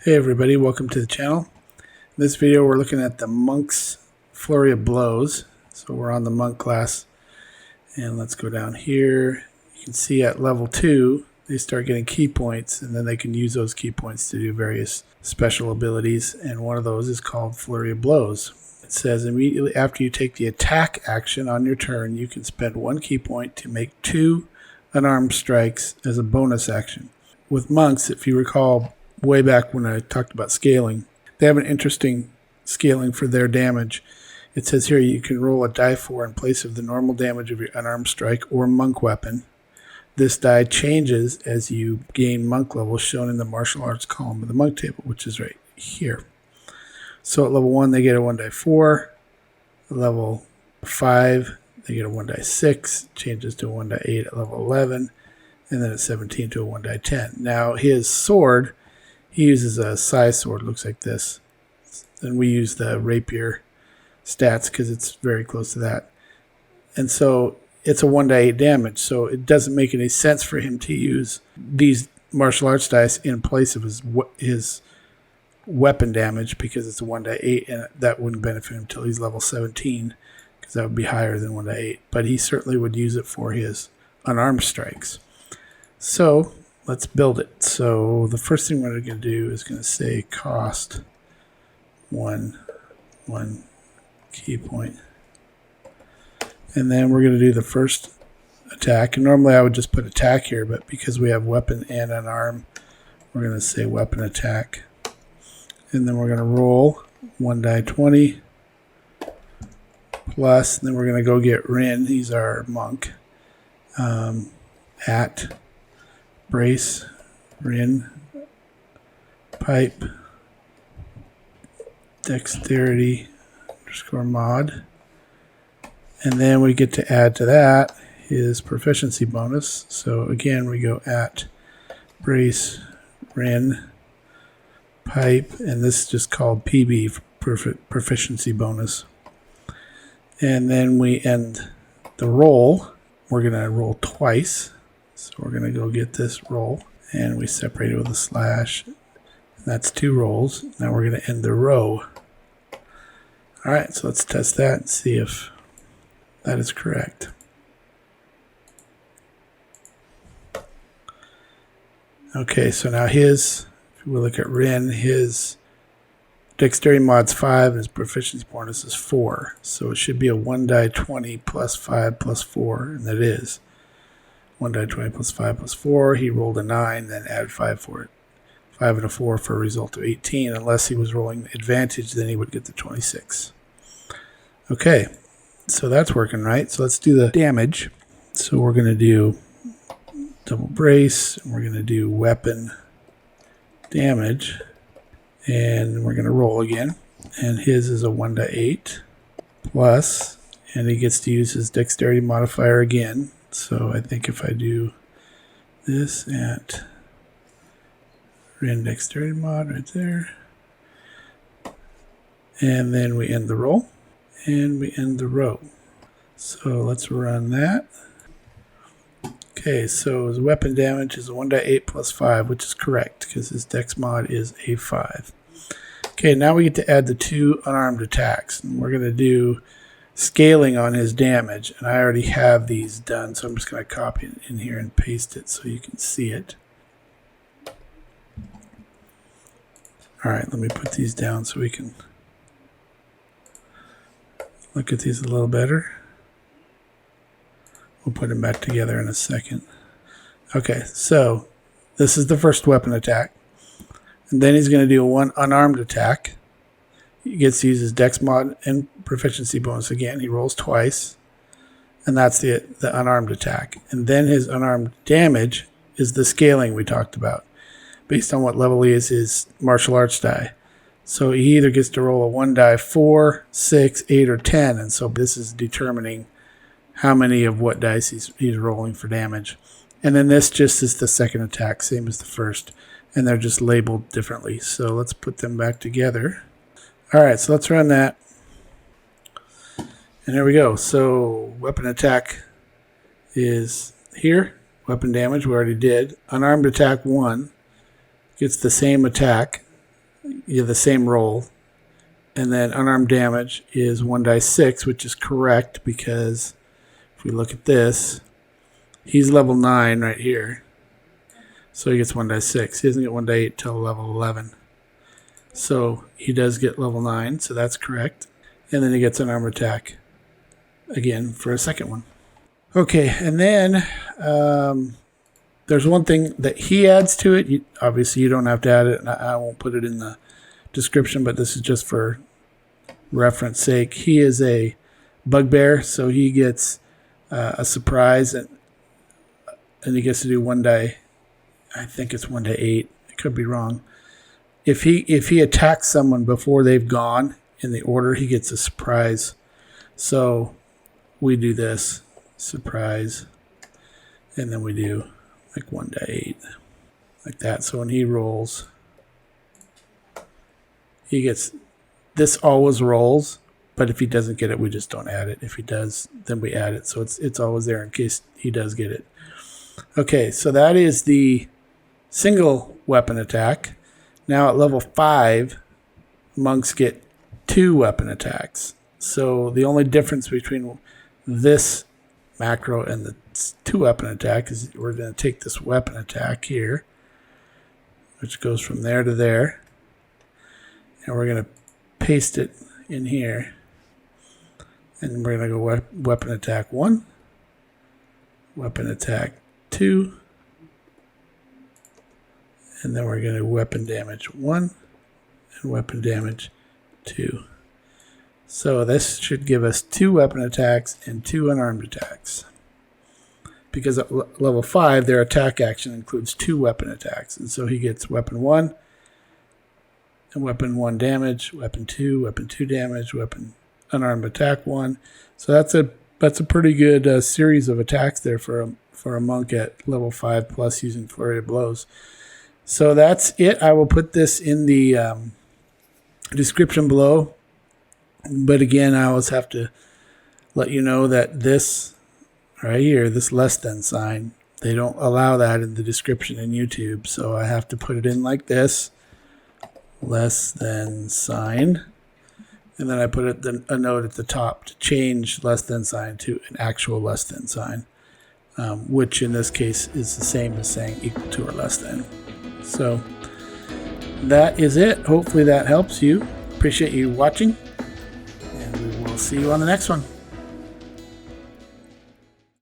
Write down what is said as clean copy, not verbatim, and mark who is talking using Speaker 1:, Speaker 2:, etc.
Speaker 1: Hey everybody, welcome to the channel. In this video we're looking at the Monk's Flurry of Blows. So we're on the Monk class, and let's go down here. You can see at level 2 they start getting key points, and then they can use those key points to do various special abilities, and one of those is called Flurry of Blows. It says immediately after you take the attack action on your turn, you can spend 1 key point to make 2 unarmed strikes as a bonus action. With monks, if you recall way back when I talked about scaling, they have an interesting scaling for their damage. It says here you can roll a die 4 in place of the normal damage of your unarmed strike or monk weapon. This die changes as you gain monk level, shown in the martial arts column of the monk table, which is right here. So at level 1 they get a 1 die 4. At level 5 they get a 1 die 6, changes to a 1 die 8 at level 11, and then at 17 to a 1 die 10. Now his sword, he uses a size sword, looks like this. And we use the rapier stats because it's very close to that. And so it's a 1 die 8 damage, so it doesn't make any sense for him to use these martial arts dice in place of his weapon damage, because it's a 1 die 8, and that wouldn't benefit him until he's level 17, because that would be higher than 1 die 8. But he certainly would use it for his unarmed strikes. So let's build it. So the first thing we're going to do is going to say cost one key point. And then we're going to do the first attack. And normally I would just put attack here, but because we have weapon and unarmed, we're going to say weapon attack. And then we're going to roll 1 die 20 plus, and then we're going to go get Rynn. He's our monk. At brace, Rynn, pipe, dexterity _ mod. And then we get to add to that his proficiency bonus. So again, we go at brace, Rynn, pipe, and this is just called PB, proficiency bonus. And then we end the roll. We're going to roll twice. So we're going to go get this roll, and we separate it with a slash. And that's 2 rolls. Now we're going to end the row. All right, so let's test that and see if that is correct. Okay, so now if we look at Rynn, his dexterity mod's 5 and his proficiency bonus is 4. So it should be a 1 die 20 plus 5 plus 4, and that is 1 die 20 plus 5 plus 4. He rolled a 9, then add 5 for it. 5 and a 4 for a result of 18. Unless he was rolling advantage, then he would get the 26. Okay, so that's working right. So let's do the damage. So we're going to do double brace, and we're going to do weapon damage, and we're going to roll again. And his is a 1 die 8 plus, and he gets to use his dexterity modifier again. So I think if I do this at Rynn dexterity mod right there, and then we end the roll, and we end the row. So let's run that. Okay, so his weapon damage is a 1 die 8 plus 5, which is correct because his dex mod is a 5. Okay, now we get to add the 2 unarmed attacks, and we're going to do scaling on his damage, and I already have these done, so I'm just going to copy it in here and paste it so you can see it. Alright, let me put these down so we can look at these a little better. We'll put them back together in a second. Okay, so this is the first weapon attack, and then he's going to do 1 unarmed attack. He gets to use his dex mod and proficiency bonus again. He rolls twice, and that's the unarmed attack. And then his unarmed damage is the scaling we talked about, based on what level he is his martial arts die. So he either gets to roll a 1 die 4, 6, 8, or 10, and so this is determining how many of what dice he's rolling for damage. And then this just is the second attack, same as the first, and they're just labeled differently. So let's put them back together. All right, so let's run that. And there we go. So weapon attack is here. Weapon damage we already did. Unarmed attack 1 gets the same attack you have the same roll. And then unarmed damage is 1 dice 6, which is correct because if we look at this, he's level 9 right here. So he gets 1 dice 6. He doesn't get 1 die 8 till level 11. So he does get level 9, so that's correct. And then he gets an Unarmed Attack again for a second one. Okay, and then there's one thing that he adds to it. Obviously, you don't have to add it, and I won't put it in the description, but this is just for reference sake. He is a bugbear, so he gets a surprise, and he gets to do 1 die. I think it's 1 die 8. I could be wrong. If he attacks someone before they've gone in the order, he gets a surprise. So we do this surprise, and then we do like 1 die 8, like that. So when he rolls, he gets, this always rolls, but if he doesn't get it, we just don't add it. If he does, then we add it. So it's always there in case he does get it. Okay, so that is the single weapon attack. Now at level 5, monks get 2 weapon attacks. So the only difference between this macro and the 2 weapon attack is we're going to take this weapon attack here, which goes from there to there. And we're going to paste it in here. And we're going to go weapon attack 1, weapon attack 2, and then we're going to weapon damage 1 and weapon damage 2. So this should give us 2 weapon attacks and 2 unarmed attacks. Because at level 5, their attack action includes 2 weapon attacks. And so he gets weapon 1, and weapon 1 damage, weapon 2 damage, weapon unarmed attack 1. So that's a pretty good series of attacks there for a monk at level 5 plus using Flurry of Blows. So that's it. I will put this in the description below. But again, I always have to let you know that this right here, this less than sign, they don't allow that in the description in YouTube. So I have to put it in like this. Less than sign, and then I put a note at the top to change less than sign to an actual less than sign, which in this case is the same as saying equal to or less than. So that is it. Hopefully that helps you. Appreciate you watching, and we will see you on the next one.